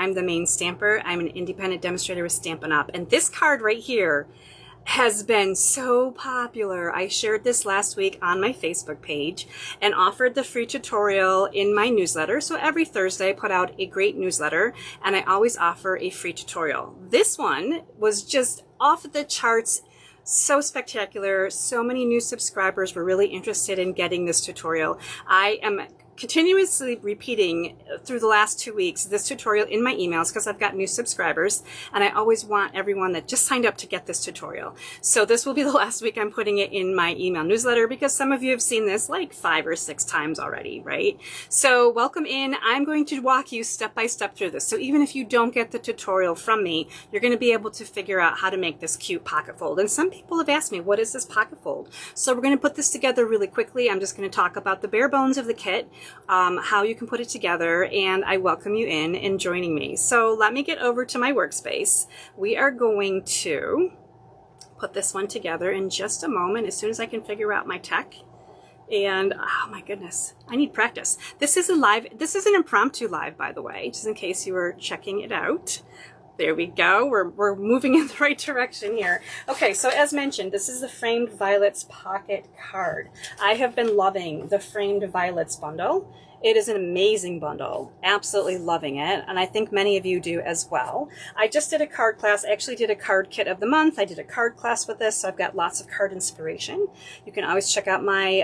I'm the Maine Stamper. I'm an independent demonstrator with Stampin' Up. And this card right here has been so popular. I shared this last week on my Facebook page and offered the free tutorial in my newsletter. So every Thursday I put out a great newsletter and I always offer a free tutorial. This one was just off the charts, so spectacular. So many new subscribers were really interested in getting this tutorial. I am continuously repeating through the last 2 weeks this tutorial in my emails because I've got new subscribers and I always want everyone that just signed up to get this tutorial. So this will be the last week I'm putting it in my email newsletter because some of you have seen this like 5 or 6 times already, right? So welcome in. I'm going to walk you step by step through this. So even if you don't get the tutorial from me, you're going to be able to figure out how to make this cute pocket fold. And some people have asked me, what is this pocket fold? So we're going to put this together really quickly. I'm just going to talk about the bare bones of the kit, how you can put it together, and I welcome you in and joining me. So let me get over to my workspace. We are going to put this one together in just a moment as soon as I can figure out my tech. And oh my goodness, I need practice. This is an impromptu live, by the way, just in case you were checking it out. There we go. We're moving in the right direction here. Okay, so as mentioned, this is the Framed Violets pocket card. I have been loving the Framed Violets bundle. It is an amazing bundle. Absolutely loving it. And I think many of you do as well. I just did a card class. I actually did a card kit of the month. I did a card class with this, so I've got lots of card inspiration. You can always check out my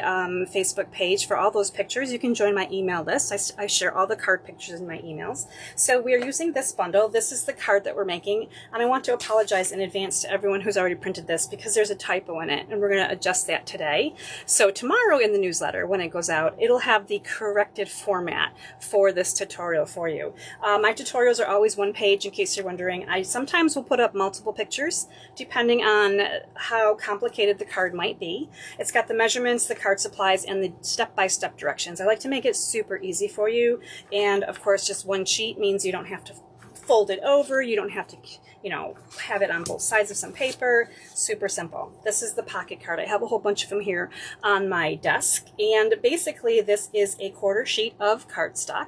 Facebook page for all those pictures. You can join my email list. I share all the card pictures in my emails. So we are using this bundle. This is the card that we're making. And I want to apologize in advance to everyone who's already printed this because there's a typo in it. And we're going to adjust that today. So tomorrow in the newsletter, when it goes out, it'll have the corrected format for this tutorial for you. My tutorials are always one page, in case you're wondering. I sometimes will put up multiple pictures depending on how complicated the card might be. It's got the measurements, the card supplies, and the step-by-step directions. I like to make it super easy for you, and of course just one sheet means you don't have to fold it over, you don't have to, you know, have it on both sides of some paper. Super simple. This is the pocket card. I have a whole bunch of them here on my desk, and basically this is a quarter sheet of cardstock.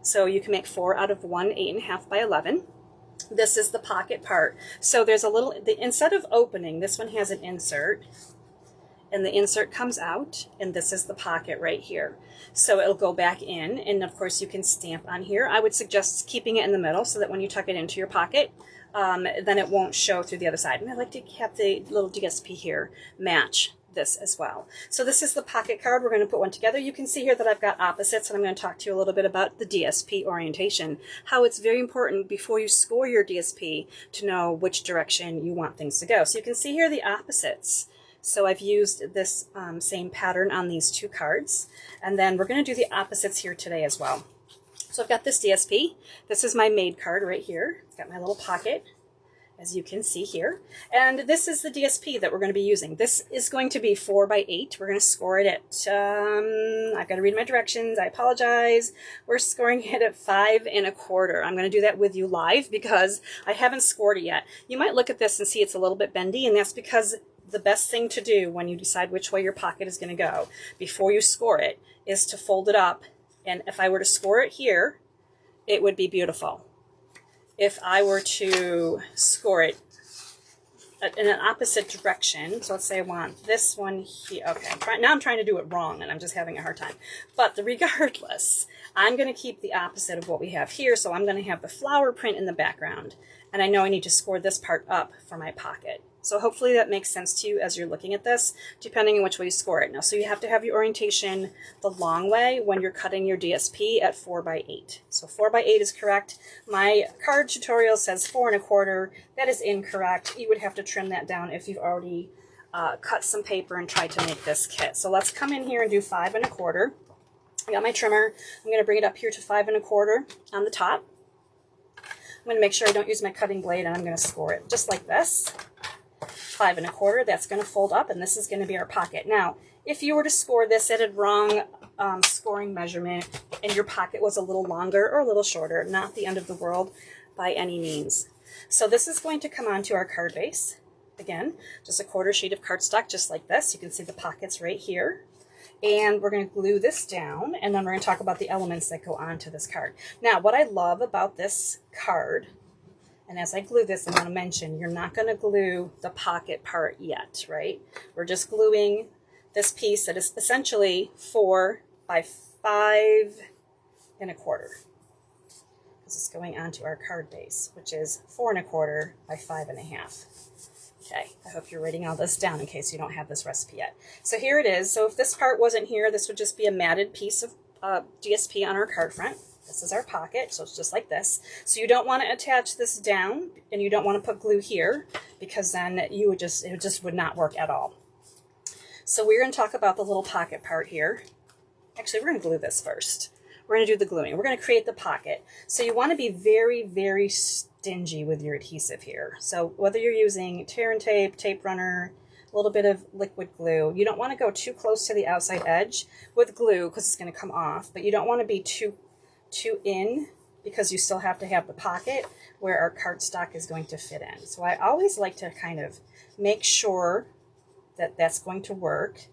So you can make 4 out of 1 8.5 by 11. This is the pocket part. So there's a little, instead of opening, this one has an insert, and the insert comes out, and this is the pocket right here. So it'll go back in, and of course you can stamp on here. I would suggest keeping it in the middle so that when you tuck it into your pocket, then it won't show through the other side. And I like to have the little DSP here match this as well. So this is the pocket card. We're going to put one together. You can see here that I've got opposites, and I'm going to talk to you a little bit about the DSP orientation, how it's very important before you score your DSP to know which direction you want things to go. So you can see here the opposites. So I've used this same pattern on these 2 cards, and then we're going to do the opposites here today as well. So I've got this DSP. This is my made card right here. It's got my little pocket, as you can see here. And this is the DSP that we're going to be using. This is going to be 4 by 8. We're going to score it at, I've got to read my directions. I apologize. We're scoring it at 5 1/4. I'm going to do that with you live because I haven't scored it yet. You might look at this and see it's a little bit bendy, and that's because the best thing to do when you decide which way your pocket is going to go before you score it is to fold it up. And if I were to score it here, it would be beautiful. If I were to score it in an opposite direction, so let's say I want this one here. Okay, now I'm trying to do it wrong and I'm just having a hard time. But regardless, I'm going to keep the opposite of what we have here. So I'm going to have the flower print in the background. And I know I need to score this part up for my pocket. So hopefully that makes sense to you as you're looking at this, depending on which way you score it. Now, so you have to have your orientation the long way when you're cutting your DSP at 4 by 8. So 4 by 8 is correct. My card tutorial says 4 1/4. That is incorrect. You would have to trim that down if you've already cut some paper and tried to make this kit. So let's come in here and do 5 1/4. I got my trimmer. I'm going to bring it up here to 5 1/4 on the top. I'm going to make sure I don't use my cutting blade, and I'm going to score it just like this. 5 1/4, that's going to fold up, and this is going to be our pocket. Now, if you were to score this at a wrong scoring measurement and your pocket was a little longer or a little shorter, not the end of the world by any means. So this is going to come onto our card base. Again, just a quarter sheet of cardstock just like this. You can see the pockets right here. And we're going to glue this down, and then we're going to talk about the elements that go onto this card. Now, what I love about this card, and as I glue this, I'm going to mention, you're not going to glue the pocket part yet, right? We're just gluing this piece that is essentially 4 by 5 1/4. This is going onto our card base, which is 4 1/4 by 5 1/2. Okay, I hope you're writing all this down in case you don't have this recipe yet. So here it is. So if this part wasn't here, this would just be a matted piece of DSP on our card front. This is our pocket, so it's just like this. So you don't want to attach this down, and you don't want to put glue here, because then it just would not work at all. So we're going to talk about the little pocket part here. Actually, we're going to glue this first. We're going to do the gluing. We're going to create the pocket. So you want to be very, very stingy with your adhesive here. So whether you're using tear and tape, tape runner, a little bit of liquid glue, you don't want to go too close to the outside edge with glue because it's going to come off, but you don't want to be too in, because you still have to have the pocket where our cardstock is going to fit in. So I always like to kind of make sure that that's going to work,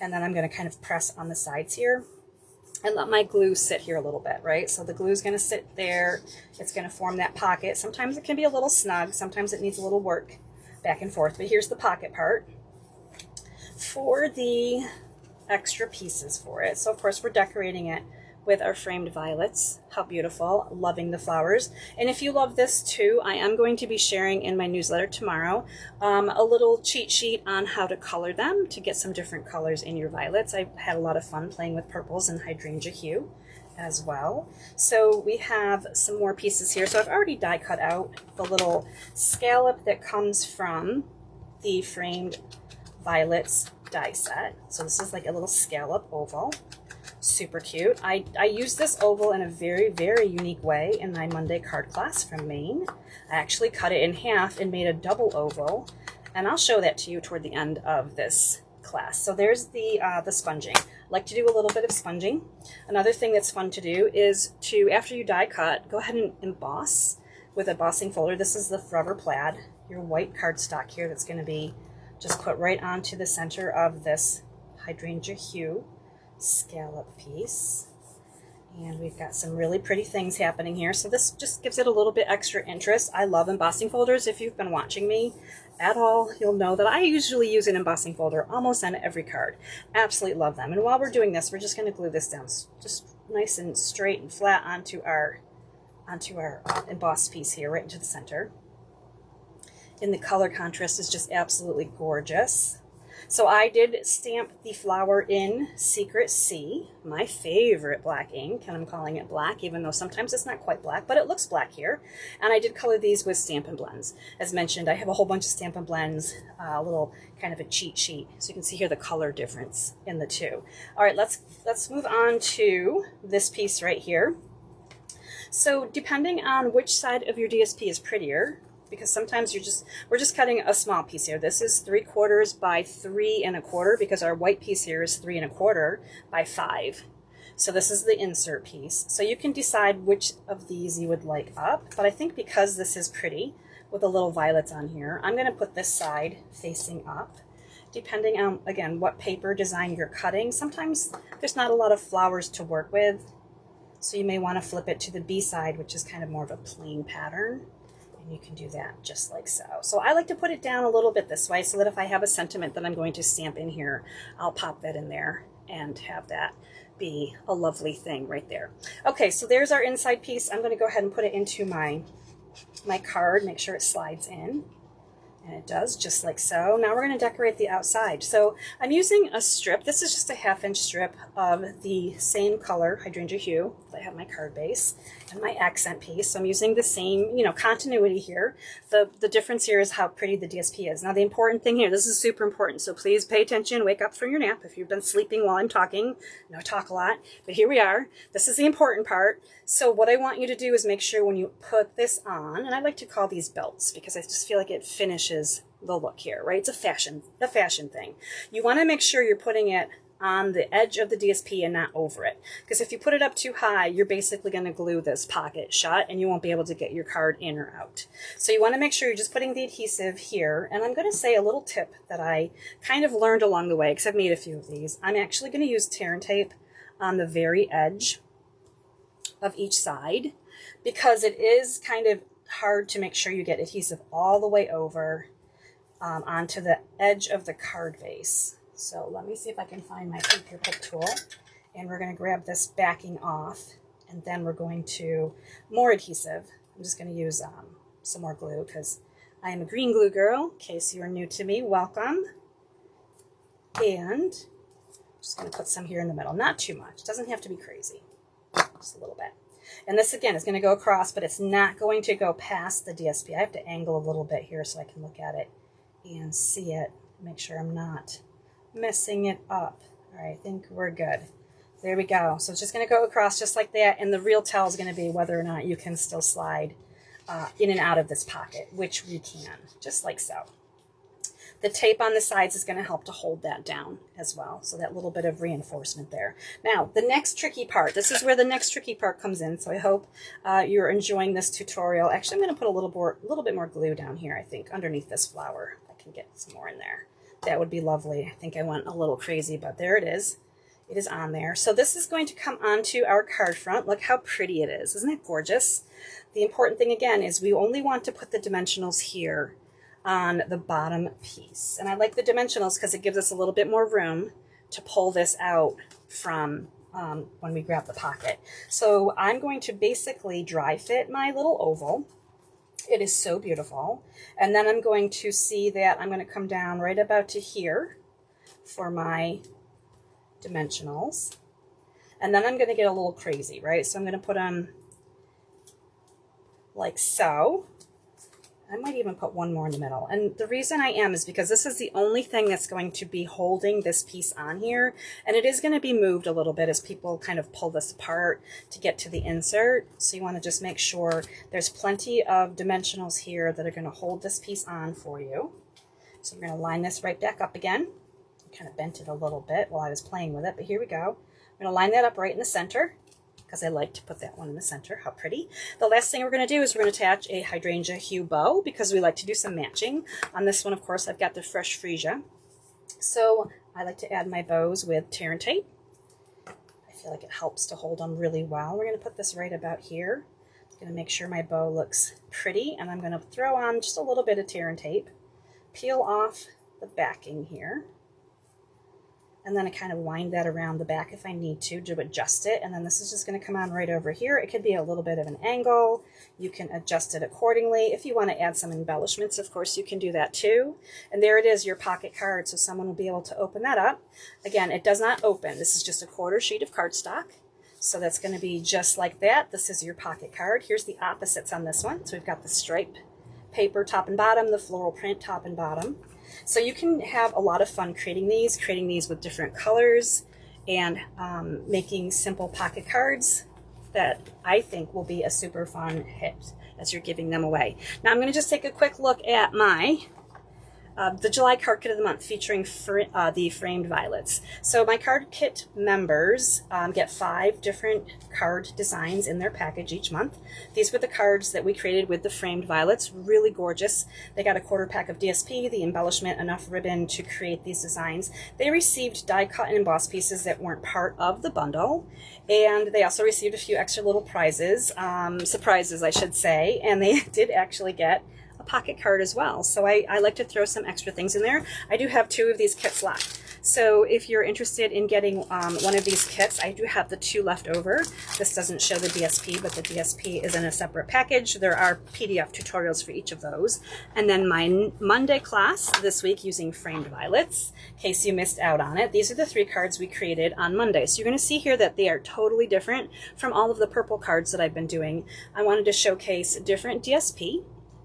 and then I'm going to kind of press on the sides here and let my glue sit here a little bit, right? So the glue is going to sit there. It's going to form that pocket. Sometimes it can be a little snug. Sometimes it needs a little work back and forth. But here's the pocket part for the extra pieces for it. So of course we're decorating it with our framed violets. How beautiful. Loving the flowers. And if you love this too, I am going to be sharing in my newsletter tomorrow a little cheat sheet on how to color them to get some different colors in your violets. I had a lot of fun playing with purples and hydrangea hue as well. So we have some more pieces here. So I've already die cut out the little scallop that comes from the framed violets die set. So this is like a little scallop oval. Super cute. I use this oval in a very, very unique way in my Monday card class from Maine. I actually cut it in half and made a double oval, and I'll show that to you toward the end of this class. So there's the sponging. I like to do a little bit of sponging. Another thing that's fun to do is to, after you die cut, go ahead and emboss with a embossing folder. This is the Forever Plaid, your white cardstock here that's going to be just put right onto the center of this hydrangea hue scallop piece. And we've got some really pretty things happening here. So this just gives it a little bit extra interest. I love embossing folders. If you've been watching me at all, you'll know that I usually use an embossing folder almost on every card. Absolutely love them. And while we're doing this, we're just going to glue this down just nice and straight and flat onto our embossed piece here, right into the center. And the color contrast is just absolutely gorgeous. So I did stamp the flower in Secret C, my favorite black ink, and I'm calling it black, even though sometimes it's not quite black, but it looks black here. And I did color these with Stampin' Blends. As mentioned, I have a whole bunch of Stampin' Blends, a little kind of a cheat sheet, so you can see here the color difference in the two. All right, let's move on to this piece right here. So depending on which side of your DSP is prettier, because sometimes we're just cutting a small piece here. This is 3/4 by 3 1/4 because our white piece here is 3 1/4 by 5. So this is the insert piece. So you can decide which of these you would like up, but I think because this is pretty with the little violets on here, I'm going to put this side facing up. Depending on, again, what paper design you're cutting, sometimes there's not a lot of flowers to work with, so you may want to flip it to the B side, which is kind of more of a plain pattern. And you can do that just like so. So I like to put it down a little bit this way so that if I have a sentiment that I'm going to stamp in here, I'll pop that in there and have that be a lovely thing right there. Okay, so there's our inside piece. I'm going to go ahead and put it into my card, make sure it slides in. And it does, just like so. Now we're going to decorate the outside. So I'm using a strip. This is just a 1/2 strip of the same color, hydrangea hue. I have my card base and my accent piece. So I'm using the same, continuity here. The difference here is how pretty the DSP is. Now the important thing here, this is super important, so please pay attention, wake up from your nap. If you've been sleeping while I'm talking, I talk a lot, but here we are. This is the important part. So what I want you to do is make sure when you put this on, and I like to call these belts because I just feel like it finishes the look here, right? It's a fashion thing. You want to make sure you're putting it on the edge of the DSP and not over it. Because if you put it up too high, you're basically going to glue this pocket shut and you won't be able to get your card in or out. So you want to make sure you're just putting the adhesive here. And I'm going to say a little tip that I kind of learned along the way, because I've made a few of these. I'm actually going to use tear and tape on the very edge of each side, because it is kind of hard to make sure you get adhesive all the way over onto the edge of the card base. So let me see if I can find my paper pull tool, and we're going to grab this backing off, and then we're going to more adhesive. I'm just going to use some more glue because I am a green glue girl. In case you are new to me, welcome. And I'm just going to put some here in the middle, not too much. It doesn't have to be crazy, just a little bit. And this again is going to go across, but it's not going to go past the DSP. I have to angle a little bit here so I can look at it and see it, make sure I'm not messing it up. All right, I think we're good. There we go. So it's just going to go across just like that, and the real tell is going to be whether or not you can still slide in and out of this pocket, which we can, just like so. The tape on the sides is going to help to hold that down as well, so that little bit of reinforcement there. Now, the next tricky part, this is where the next tricky part comes in, so I hope you're enjoying this tutorial. Actually, I'm going to put a little bit more glue down here, I think, underneath this flower. I can get some more in there. That would be lovely. I think I went a little crazy, but there it is. It is on there. So this is going to come onto our card front. Look how pretty it is. Isn't it gorgeous? The important thing, again, is we only want to put the dimensionals here on the bottom piece. And I like the dimensionals because it gives us a little bit more room to pull this out from when we grab the pocket. So I'm going to basically dry fit my little oval. It is so beautiful. And then I'm going to see that I'm going to come down right about to here for my dimensionals. And then I'm going to get a little crazy, right? So I'm going to put them like so. I might even put one more in the middle. And the reason I am is because this is the only thing that's going to be holding this piece on here. And it is going to be moved a little bit as people kind of pull this apart to get to the insert. So you want to just make sure there's plenty of dimensionals here that are going to hold this piece on for you. So we're going to line this right back up again. I kind of bent it a little bit while I was playing with it, but here we go. I'm going to line that up right in the center, because I like to put that one in the center. How pretty. The last thing we're going to do is we're going to attach a hydrangea hue bow, because we like to do some matching. On this one, of course, I've got the fresh freesia. So I like to add my bows with tear and tape. I feel like it helps to hold them really well. We're going to put this right about here. I'm going to make sure my bow looks pretty, and I'm going to throw on just a little bit of tear and tape. Peel off the backing here. And then I kind of wind that around the back if I need to adjust it. And then this is just going to come on right over here. It could be a little bit of an angle. You can adjust it accordingly. If you want to add some embellishments, of course, you can do that too. And there it is, your pocket card. So someone will be able to open that up. Again, it does not open. This is just a quarter sheet of cardstock. So that's going to be just like that. This is your pocket card. Here's the opposites on this one. So we've got the stripe paper top and bottom, the floral print top and bottom. So you can have a lot of fun creating these with different colors, and making simple pocket cards that I think will be a super fun hit as you're giving them away. Now I'm going to just take a quick look at my the July card kit of the month, featuring the framed violets. So my card kit members get 5 different card designs in their package each month. These were the cards that we created with the framed violets. Really gorgeous. They got a quarter pack of DSP, the embellishment, enough ribbon to create these designs. They received die cut and embossed pieces that weren't part of the bundle, and they also received a few extra little prizes, surprises I should say, and they did actually get a pocket card as well. So I like to throw some extra things in there. I do have 2 of these kits left. So if you're interested in getting one of these kits, I do have the 2 left over. This doesn't show the DSP, but the DSP is in a separate package. There are PDF tutorials for each of those. And then my Monday class this week using framed violets, in case you missed out on it. These are the 3 cards we created on Monday. So you're going to see here that they are totally different from all of the purple cards that I've been doing. I wanted to showcase different DSP,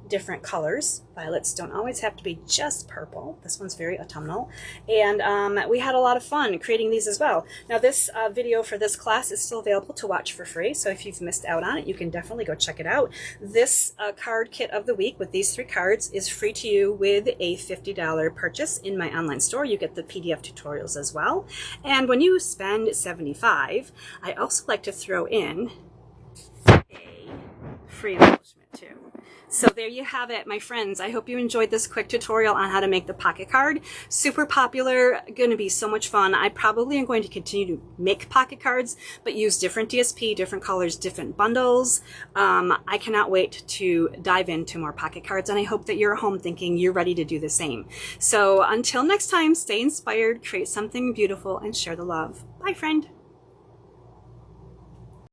different colors. Violets don't always have to be just purple. This one's very autumnal. And we had a lot of fun creating these as well. Now this video for this class is still available to watch for free, so if you've missed out on it, you can definitely go check it out. This card kit of the week with these 3 cards is free to you with a $50 purchase in my online store. You get the PDF tutorials as well. And when you spend $75, I also like to throw in a free embellishment too. So there you have it, my friends. I hope you enjoyed this quick tutorial on how to make the pocket card. Super popular, going to be so much fun. I probably am going to continue to make pocket cards, but use different DSP, different colors, different bundles. I cannot wait to dive into more pocket cards, and I hope that you're at home thinking you're ready to do the same. So until next time, stay inspired, create something beautiful, and share the love. Bye, friend.